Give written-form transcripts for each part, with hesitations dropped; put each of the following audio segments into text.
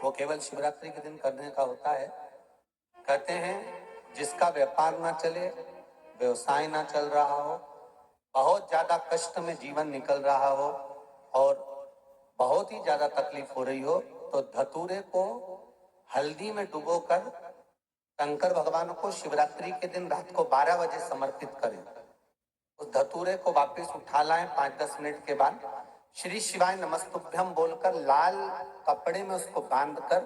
वो केवल शिवरात्रि के दिन करने का होता है। कहते हैं जिसका व्यापार ना चले, व्यवसाय ना चल रहा हो, बहुत ज्यादा कष्ट में जीवन निकल रहा हो और बहुत ही ज्यादा तकलीफ हो रही हो, तो धतूरे को हल्दी में डुबोकर शंकर भगवान को शिवरात्रि के दिन रात को 12 बजे समर्पित करें। उस धतूरे को वापस उठा लाएं 5-10 मिनट के बाद, श्री शिवाय नमस्तुभ्यम बोलकर लाल कपड़े में उसको बांधकर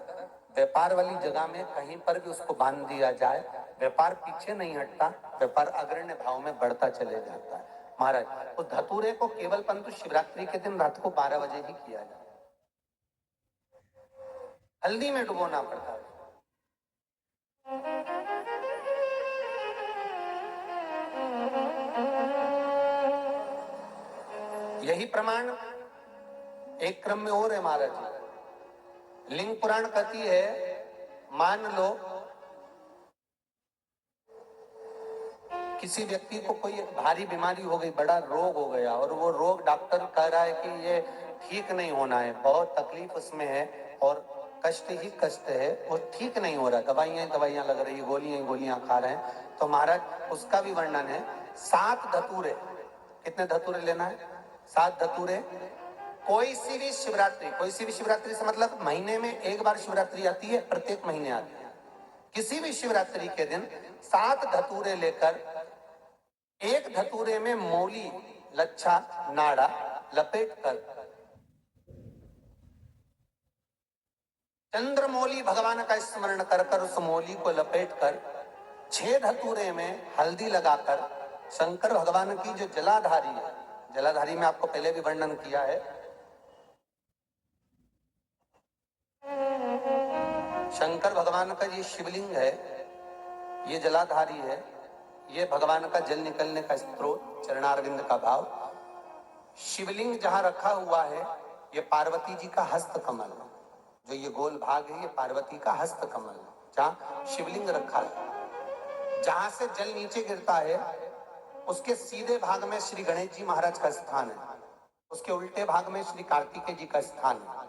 व्यापार वाली जगह में कहीं पर भी उसको बांध दिया जाए। व्यापार पीछे नहीं हटता, व्यापार अग्रण्य भाव में बढ़ता चले जाता है। महाराज, उस धतूरे को केवल परंतु शिवरात्रि के दिन रात को 12 बजे ही किया जाए, हल्दी में डुबोना पड़ता है। यही प्रमाण एक क्रम में और है महाराज जी। लिंग पुराण कहती है, मान लो किसी व्यक्ति को कोई भारी बीमारी हो गई, बड़ा रोग हो गया और वो रोग डॉक्टर कह रहा है कि ये ठीक नहीं होना है, बहुत तकलीफ उसमें है और कष्ट ही कष्ट है, वो ठीक नहीं हो रहा, दवाइयां लग रही, गोलियां खा रहे हैं। तो महाराज उसका भी वर्णन है। 7 धतूरे, कितने धतूरे लेना है? 7 धतूरे। कोई सी भी शिवरात्रि से मतलब महीने में एक बार शिवरात्रि आती है, प्रत्येक महीने आती है। किसी भी शिवरात्रि के दिन 7 धतूरे लेकर, एक धतूरे में मौली, लच्छा, नाड़ा लपेटकर, चंद्रमौली भगवान का स्मरण कर उस मौली को लपेटकर 6 धतूरे में हल्दी लगाकर शंकर भगवान की जो जलाधारी है, जलाधारी में आपको पहले भी वर्णन किया है, शंकर भगवान का ये शिवलिंग है, ये जलाधारी है, ये भगवान का जल निकलने का स्रोत, चरणारविंद का भाव। शिवलिंग जहां रखा हुआ है, ये पार्वती जी का हस्त कमल, जो ये गोल भाग है, ये पार्वती का हस्त कमल जहां शिवलिंग रखा है। जहां से जल नीचे गिरता है उसके सीधे भाग में श्री गणेश जी महाराज का स्थान है, उसके उल्टे भाग में श्री कार्तिकेय जी का स्थान है।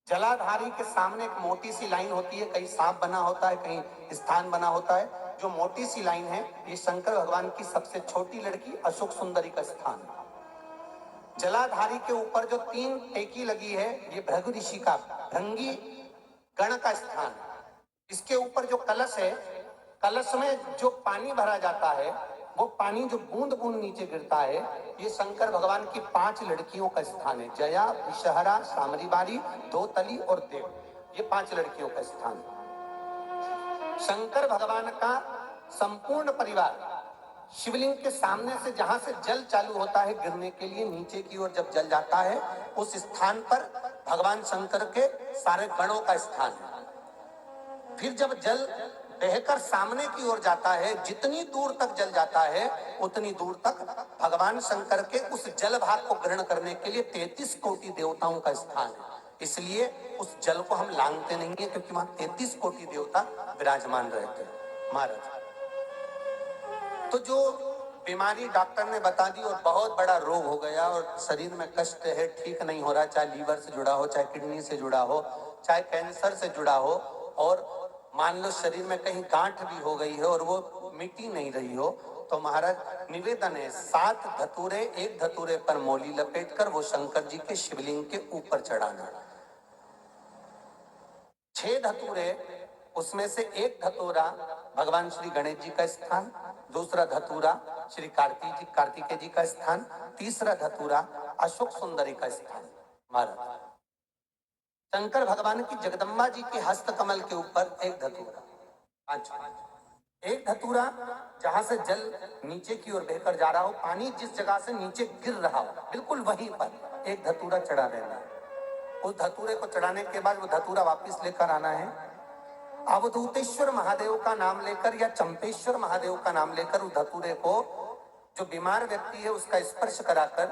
जलाधारी के सामने एक मोटी सी लाइन होती है, कहीं सांप बना होता है, कहीं स्थान बना होता है। जो मोटी सी लाइन है, ये शंकर भगवान की सबसे छोटी लड़की अशोक सुंदरी का स्थान है। जलाधारी के ऊपर जो 3 टेकी लगी है, ये भृगु ऋषि का, भृंगी गण का स्थान है। इसके ऊपर जो कलश है, कलश में जो पानी भरा जाता है, वो पानी जो बूंद बूंद नीचे गिरता है, ये शंकर भगवान की 5 लड़कियों का स्थान है। जया, विषहरा, सामरीबारी, दोतली और देव, ये 5 लड़कियों का स्थान है। शंकर भगवान का संपूर्ण परिवार शिवलिंग के सामने से, जहां से जल चालू होता है गिरने के लिए नीचे की ओर जब जल जाता है, उस स्थान पर भगवान शंकर के सारे गणों का स्थान है। फिर जब जल बहकर सामने की ओर जाता है, जितनी दूर तक जल जाता है उतनी दूर तक भगवान शंकर के उस जल भाग को ग्रहण करने के लिए 33 कोटि देवताओं का स्थान है। इसलिए उस जल को हम लांघते नहीं है, क्योंकि वहां 33 कोटि देवता विराजमान रहते हैं। महाराज, तो जो बीमारी डॉक्टर ने बता दी और बहुत बड़ा रोग हो गया और शरीर में कष्ट है, ठीक नहीं हो रहा, चाहे लीवर से जुड़ा हो, चाहे किडनी से जुड़ा हो, चाहे कैंसर से जुड़ा हो, और मान लो शरीर में कहीं गांठ भी हो गई है और वो मिटी नहीं रही हो, तो महाराज निवेदन है 7 धतूरे, एक धतूरे पर मौली लपेटकर वो शंकर जी के शिवलिंग के ऊपर चढ़ाना। 6 धतूरे, उसमें से एक धतूरा भगवान श्री गणेश जी का स्थान, दूसरा धतूरा श्री कार्तिकेय जी का स्थान, तीसरा धतूरा अशोक सुंदरी का स्थान। महाराज, शंकर भगवान की जगदम्बा जी के हस्त कमल के ऊपर एक धतूरा, एक धतूरा जहां से जल नीचे की ओर बहकर जा रहा हो, पानी जिस जगह से नीचे गिर रहा हो, बिल्कुल वहीं पर एक धतूरा चढ़ा देना है। उस धतूरे को चढ़ाने के बाद वो धतूरा वापस लेकर आना है, अवधूतेश्वर महादेव का नाम लेकर या चंपेश्वर महादेव का नाम लेकर उस धतूरे को, जो बीमार व्यक्ति है उसका स्पर्श कराकर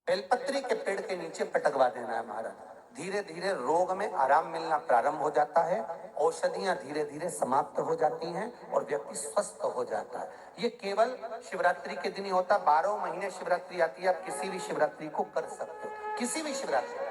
बेलपत्री के पेड़ के नीचे पटकवा देना है। महाराज, धीरे धीरे रोग में आराम मिलना प्रारंभ हो जाता है, औषधियां धीरे धीरे समाप्त हो जाती हैं और व्यक्ति स्वस्थ हो जाता है। ये केवल शिवरात्रि के दिन ही होता, 12 महीने शिवरात्रि आती है, आप किसी भी शिवरात्रि को कर सकते हो, किसी भी शिवरात्रि।